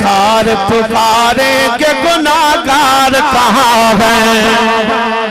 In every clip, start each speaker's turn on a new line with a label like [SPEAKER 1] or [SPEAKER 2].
[SPEAKER 1] سرکار پکارے کہ گناہگار کہاں ہیں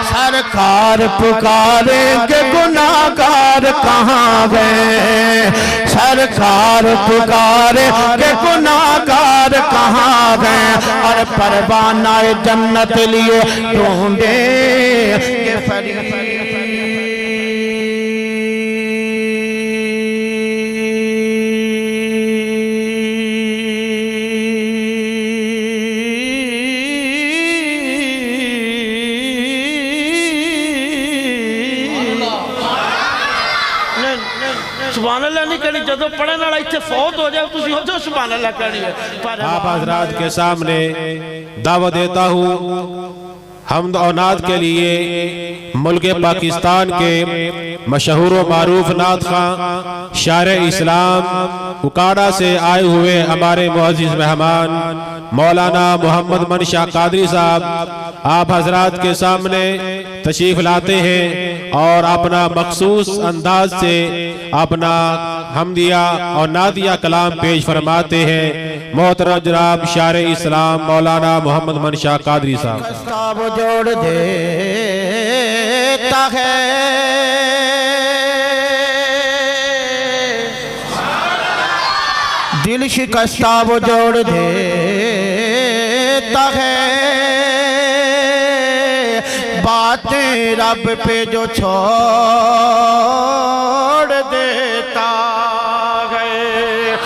[SPEAKER 1] سرکار پکارے کہ گناہگار کہاں ہیں سرکار پکارے کہ گناہگار کہاں ہیں اور پروانہ جنت لیے ڈھونڈے کہ فرید
[SPEAKER 2] سبحان اللہ نہیں کہنی جدو پڑھنے والا اتنے فوت ہو جائے تو ہو جو سبحان اللہ کہنی ہے
[SPEAKER 3] آپ حضرات کے سامنے دعوت دیتا ہوں حمد و نعت کے لیے ملک پاکستان کے مشہور و معروف نعت خواں شاعر اسلام اکاڑا سے آئے ہوئے ہمارے معزز مہمان مولانا محمد منشا قادری صاحب آپ حضرات کے سامنے تشریف لاتے ہیں اور اپنا مخصوص انداز سے اپنا حمدیہ اور نعتیہ کلام پیش فرماتے ہیں محترم جناب شاعر اسلام مولانا محمد منشا قادری صاحب
[SPEAKER 1] کستاب جوڑ دیتا ہے دل شکستہ وہ جوڑ دیتا ہے باتیں رب پہ جو چھوڑ دیتا ہے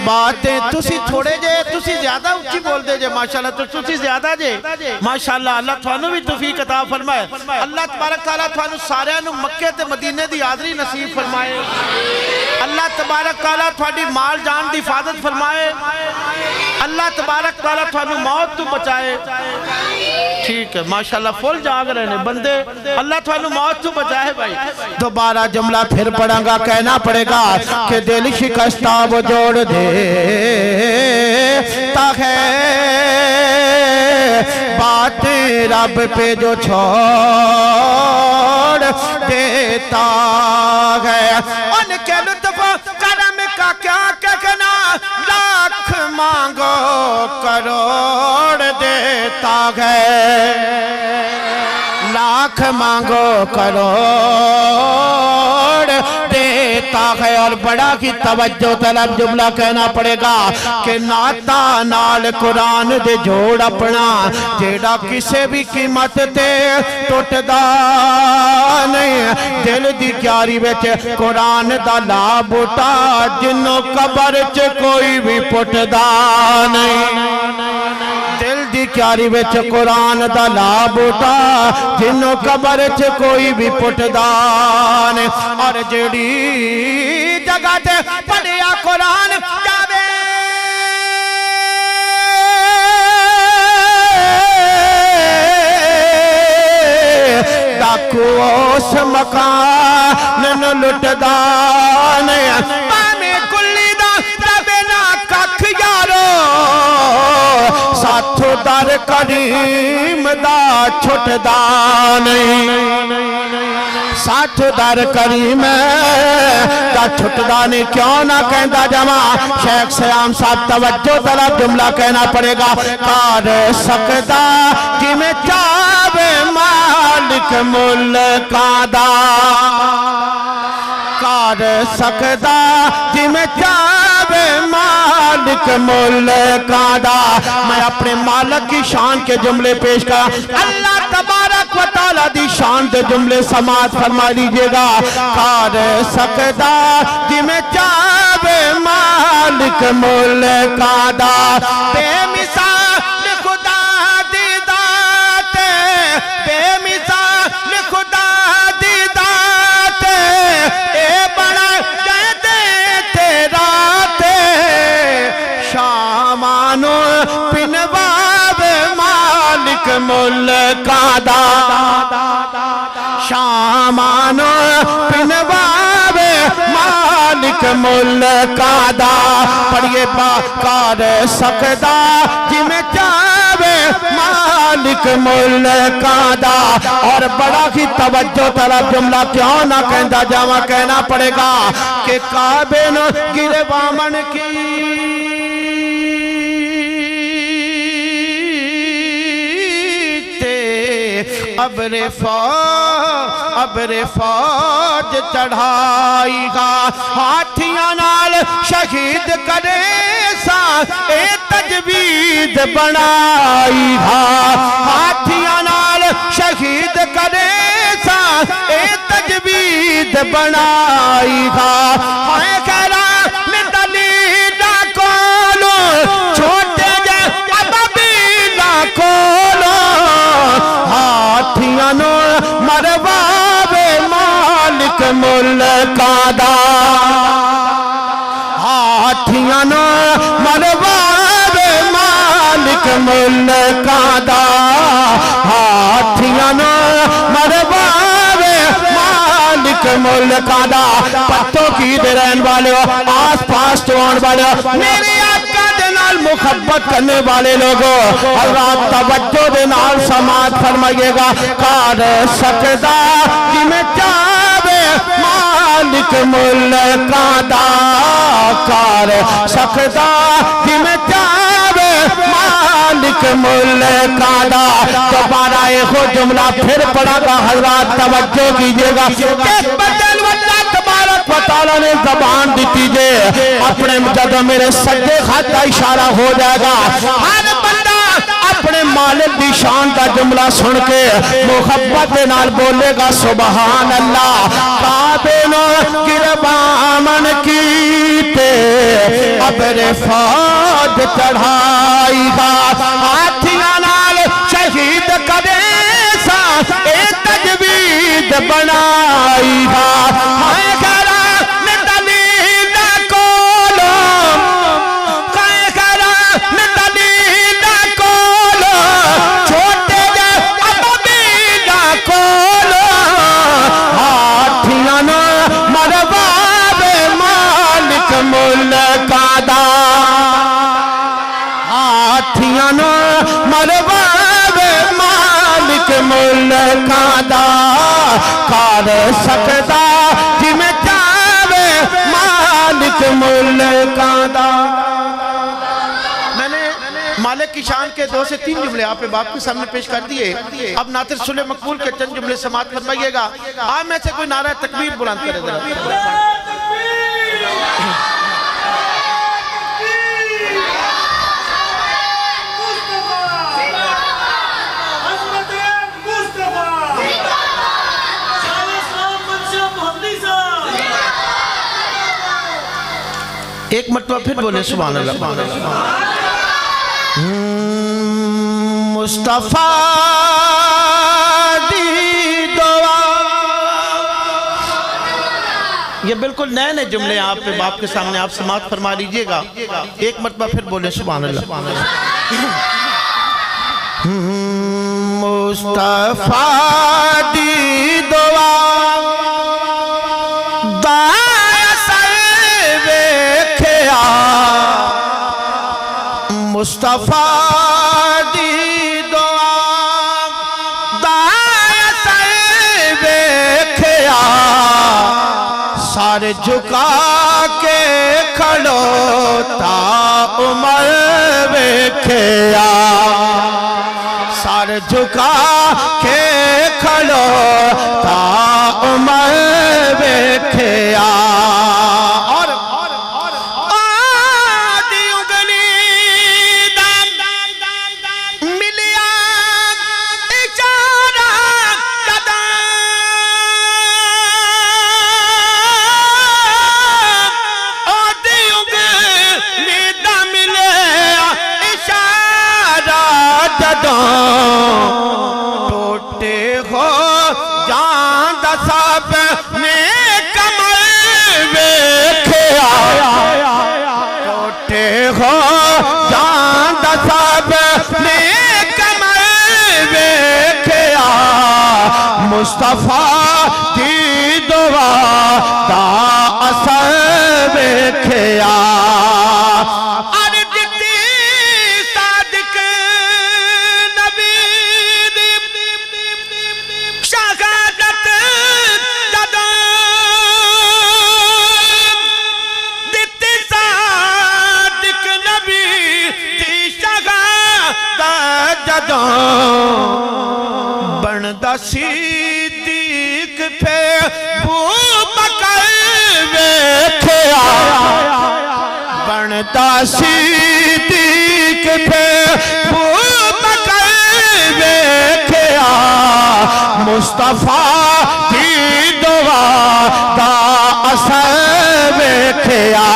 [SPEAKER 1] باتیں تسی تھوڑے جے تسی زیادہ اچھی بول دے جے ماشاءاللہ تسی زیادہ جے ماشاءاللہ اللہ تھانو بھی توفیق عطا فرمائے اللہ تبارک تعالیٰ تھانو سارے انو مکہ تے مدینے دی حاضری نصیب فرمائے اللہ تبارک تعالیٰ تھوڑی مال جان دی حفاظت فرمائے اللہ تبارک تعالیٰ تھانو موت تو بچائے ٹھیک ہے ماشاءاللہ فل جاگ رہے ہیں بندے اللہ تھانو موت تو بچائے بھائی دوبارہ جملہ پھر پڑھیں گا کہنا پڑے گا کہ دل شکستہ وہ جوڑ دیتا ہے باتیں رب پہ جو چھوڑ دیتا ہے ان کے لطف کرم کا کیا کہنا لاکھ مانگو کروڑ دیتا ہے لاکھ مانگو کروڑ دیتا ہے اور بڑا کی توجہ طلب جملہ کہنا پڑے گا کہ ناتا نال قرآن دے جوڑ اپنا جیڑا کسے بھی قیمت تے ٹوٹدا نہیں دل دی کیاری ویچے قرآن دا لا بوٹا جنوں قبر چے کوئی بھی پٹدا نہیں دل دی کیاری ویچ قرآن دا لا بوٹا جنوں قبر چے کوئی بھی پٹدا نہیں اور جیڑی جگہ تے پڑھیا قرآن جاوے ڈاکو اس مکان لٹدا نہیں پامی کلی دا ربے نا ککھ یارو ساتھو در کریم دا چھٹدا نہیں ساتھ در کریم دا چھٹدا نہیں کیوں نہ کہندہ جمع شیخ سیام صاحب توجہ طلب جملہ کہنا پڑے گا کار سکدا جی میں چاہے مالک ملکا دا کار سکدا جی میں چاہے مالک ملکا دا میں اپنے مالک کی شان کے جملے پیش کر اللہ تبارک و تعالیٰ دی شان دے جملے سماعت فرما لیجئے گا کار سکدا جی میں چاہے مالک ملکا دا بے مثال خدا دی ذات بے مثال خدا دی ذات اے بڑا کہتے تیرا تے شامانو پنواب مالک ملکا دا شامانو پنواب مالک ملکا دا پڑھئے کار سکدا جی میں چاہے مالک ملکا دا اور بڑا ہی توجہ طرف جملہ کیوں نہ کہندہ جاوہ کہنا پڑے گا کہ کعبے نو گرے بامن کی ابر فوج چڑھائی گا ہاتھیاں نال شہید کرے سا اے تجوید بنائی گا ہاتھیاں نال شہید کرے سا اے تجوید بنائی گا ہائے خیرہ میں دلیلہ کولو چھوٹے جے ابابیلہ کولو ہاتھیاں نال مرواوے مالک ملکاں دا ہاتھیاں نال مرواوے مالک ملکاں دا ہاتھیاں نال مرواوے مالک ملکاں دا پتوں کی درین والے آس پاس تو آن والے میرے آقا دے نال محبت کرنے والے لوگوں حضرات توجہ دے نال سماعت فرمائیے گا کار سکدا جی میں چاہے مالک ملکاں دا کار سکدا جی میں چاہے مالک ملکاں دا دوبارہ ایک جملہ پھر پڑھا گا حضرات توجہ کیجئے گا کہ بدل واللہ تبارک و تعالیٰ نے زبان دیتی جے اپنے جدہ میرے سجدے خط کا اشارہ ہو جائے گا ہر بندہ اپنے مالک دی شان کا جملہ سن کے محبت نال بولے گا سبحان اللہ کعبے نو گربامن کیتے ابر فوج چڑھائی گا ہاتھیاں نال شہید کرے سا اے تجوید بنائی گا ہائے خیرہ میں دلیلہ کولو ہائے خیرہ میں دلیلہ کولو چھوٹے جے ابابیلہ کولو ہاتھیاں نال مرواوے مالک ملکاں دا ہاتھیاں نال مرواوے مالک ملکاں دا کار سکدا جی میں چاہے مالک ملکاں دا میں نے مالک کی شان کے 2 سے 3 جملے آپ باپ کے سامنے پیش کر دیئے اب ناطق صلح مقبول کے چند جملے سماعت فرمائیے گا آپ میں سے کوئی نعرہ تکبیر بلند کرے ذرا ایک مرتبہ پھر بولے سبحان اللہ مصطفیٰ دی دعا یہ بالکل نئے نئے جملے آپ پہ باپ کے سامنے آپ سماعت فرما لیجئے گا ایک مرتبہ پھر بولے سبحان اللہ مصطفیٰ دی دعا مصطفیٰ دی دعا دائیں سے ویکھیا سر جھکا کے کھڑوتا عمر ویکھیا سر جھکا کے کھڑوتا عمر ویکھیا ٹوٹے ہو جان دا سب نے کمر ویکھیا ٹوٹے ہو جان دا سب نے کمر ویکھیا مصطفیٰ دی دعا دا اثر ویکھیا بند بنتا صدیق پھر بکر ویکھیا بنتا صدیق پھر بکر ویکھیا مصطفیٰ دی دعا دا اثر ویکھیا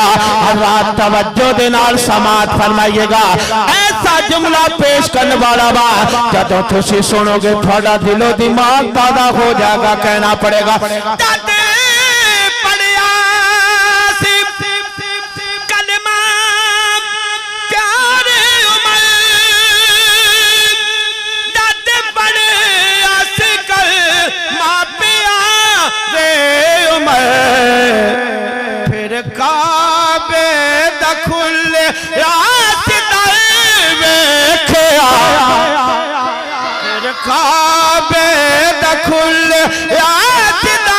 [SPEAKER 1] حضرات توجہ دے نال سماعت فرمائیے گا ایسا جملہ پیش کرنے والا با جدو تسی سنو گے تھوڑا دل و دماغ تازہ ہو جائے گا کہنا پڑے گا دادے پڑیا سی کلمہ پیارے عمر دادے پڑیا سی کلمہ پیارے عمر پھر کعبے دا کھلے راستہ ویکھیا پھر کعبے دا کھلے راستہ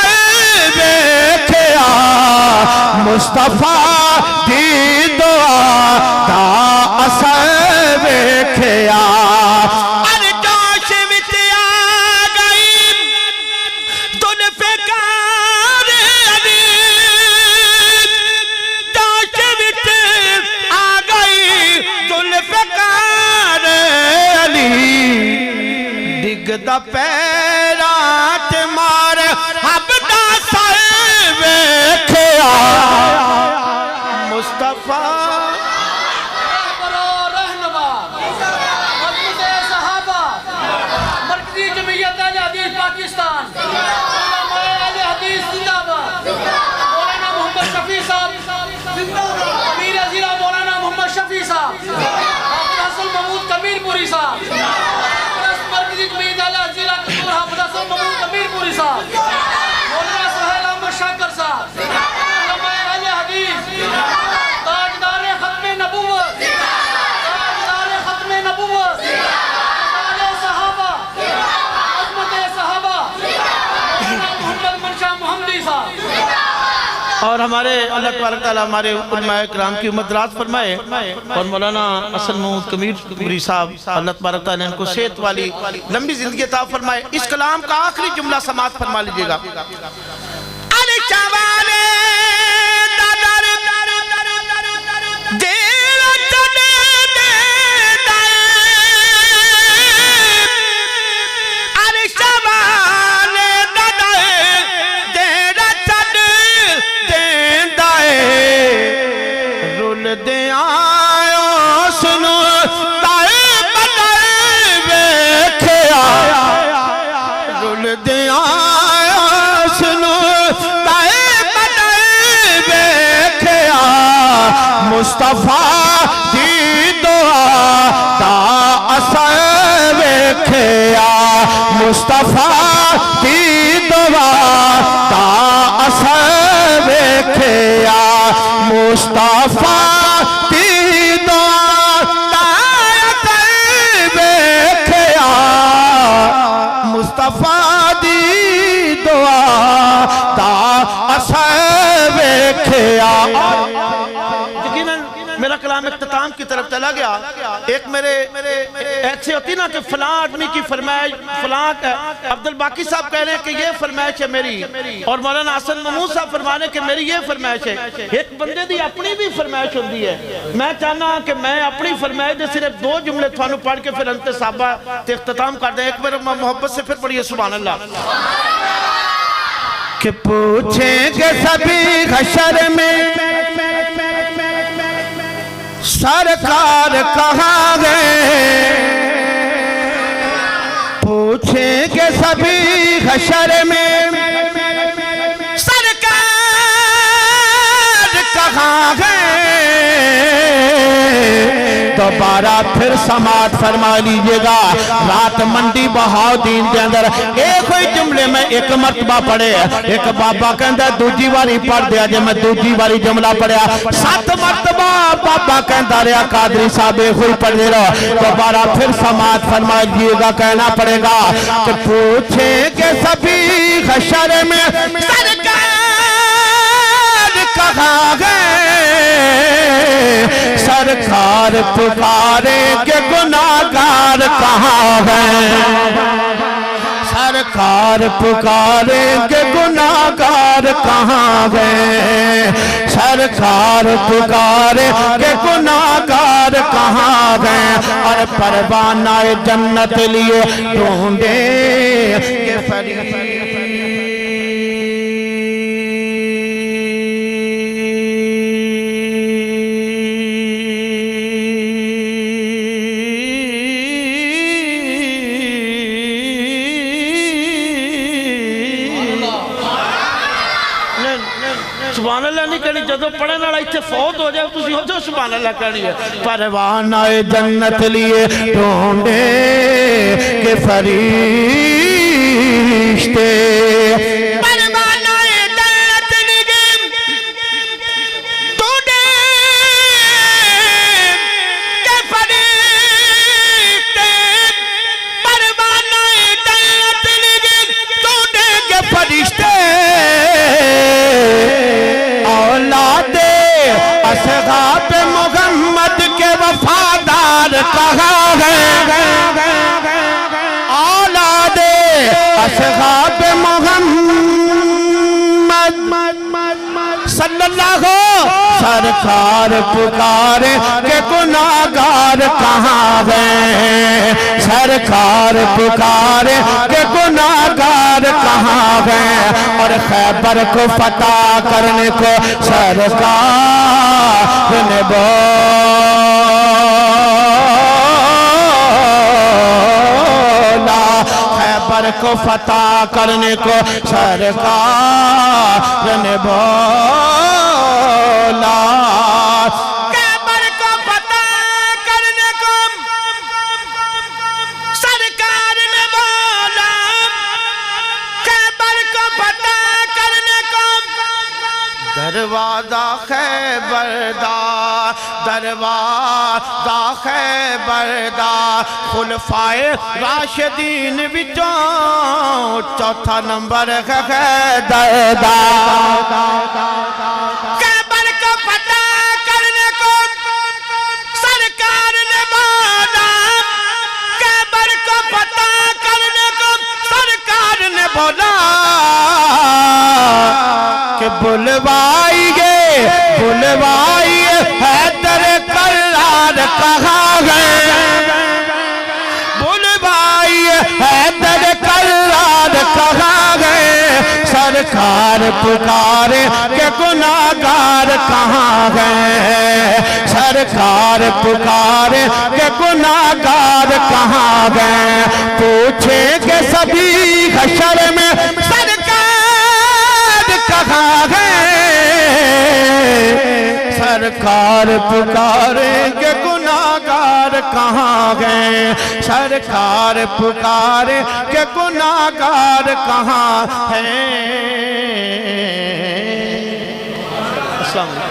[SPEAKER 1] ویکھیا مصطفیٰ دی دعا دا اثر ویکھیا دا پیرات مار حبدہ سر ویکھیا مصطفیٰ
[SPEAKER 4] رہنما مجلس صحابہ مرکزی جمعیت اہل حدیث پاکستان علماء اہل حدیث زندہ باد مولانا محمد شفیع صاحب امیر ضلع مولانا محمد شفیع صاحب حافظ حسن محمود کمیر پوری صاحب مرکزی جمعیت اہل ضلع کتور حافظ حسن محمود کمیر پوری صاحب مولانا سہیل احمد شاکر صاحب علماء اہل حدیث تاجدار ختم نبوت تاجدار ختم نبوت تاج صحابہ عظمت صحابہ مولانا محمد منشا محمدی صاحب
[SPEAKER 2] اور ہمارے اللہ تبارک تعالیٰ ہمارے علماء کرام کی مدرات فرمائے اور مولانا حسن محمود کمیر پوری صاحب اللہ تبارک تعالیٰ ان کو صحت والی لمبی زندگی عطا فرمائے اس کلام کا آخری جملہ سماعت فرما لیجئے گا علی شوالے دادر دیر چڑے دائے علی شوالے دادر دیر چڑے دائے رول دے آئیو سنو تائے بدر ویکھیا رول دے آئیو سنو تائے بدر ویکھیا مصطفیٰ دی دعا دا اثر ویکھیا مصطفیٰ دی دعا دا اثر ویکھیا مصطفیٰ دی دعا دا اثر ویکھیا مصطفیٰ دی دعا دا اثر ویکھیا یقیناً میرا کلام اختتام کی طرف چلا گیا ایک میرے ایسے ہوتی نا کہ فلاں آدمی کی فرمائش فلاں عبدالباقی صاحب کہہ رہے ہیں کہ یہ فرمائش ہے میری اور مولانا حسن محمود صاحب فرمانے کہ میری یہ فرمائش ہے ایک بندے دی اپنی بھی فرمائش ہوتی ہے میں چاہنا کہ میں اپنی فرمائش دے صرف دو جملے تھانو پڑھ کے پھر انت صحابہ تے اختتام کر دیں ایک میرے محبت سے پھر پڑھیے سبحان اللہ
[SPEAKER 1] کہ پوچھیں گے سبھی حشر میں سرکار کہاں گئے پوچھیں گے سبھی حشر میں سرکار کہاں گئے دوبارہ پھر سماعت فرما لیجئے گا رات منڈی بہاؤدین کے اندر ایک ہوئی جملے میں ایک مرتبہ پڑھے ایک بابا کے اندر دوجی واری پڑھ دیا جب میں دوجی واری جملہ پڑھیا 7 مرتبہ بابا کے اندر یا قادری صاحب ایک ہوئی پڑھ دے رہا دوبارہ پھر سماعت فرما لیجئے گا کہنا پڑے گا کہ پوچھیں کہ سبھی حشر میں سرکار کہاں گئے سرکار پکارے کہ گناہگار کہاں ہیں سرکار پکاریں کہ گناہگار کہاں گئے سرکار پکاریں کہ گناہگار کہاں گئے اور پروانہ جنت لیے ڈھونڈیں کہ
[SPEAKER 2] سبحان اللہ نہیں کہنی جدو پڑھنے والا اتنے فوت ہو جائے تسی ہو جو سبحان اللہ کہنی ہے
[SPEAKER 1] پروانہ جنت لیے ڈھونڈے کہ فرشتے پروانہ جنت لیے ڈھونڈے کہ فرشتے پروانہ جنت لیے ڈھونڈے کہ فرشتے اصحاب محمد کے وفادار کہاں ہیں اولاد اصحاب محمد صلی اللہ سرکار پکارے کہ گناہگار کہاں ہیں سرکار پکارے کہ گناہگار کہاں ہیں اور خیبر کو فتح کرنے کو سرکار نے بولا خیبر کو فتح کرنے کو سرکار نے بولا خیبر کو فتح کرنے کو سرکار نے بولا خیبر کو فتح کرنے کو دروازہ خیبر دا دروازہ خیبر دا خلفائے راشدین وچوں چوتھا نمبر خیبر دا خیبر کو فتح کرنے کو سرکار نے بولا خیبر کو فتح کرنے کو سرکار نے بولا کہ بلوائیے حیدر کرار کہاں گئے بلوائیے حیدر کرار کہاں گئے سرکار پکارے کہ گناہگار کہاں گئے سرکار پکارے کہ گناہگار کہاں گئے پوچھیں کہ سبھی حشر میں سرکار کہاں گئے سرکار پکاریں کہ گناہگار کہاں گئے سرکار پکاریں کہ گناہگار کہاں ہیں السلام علیکم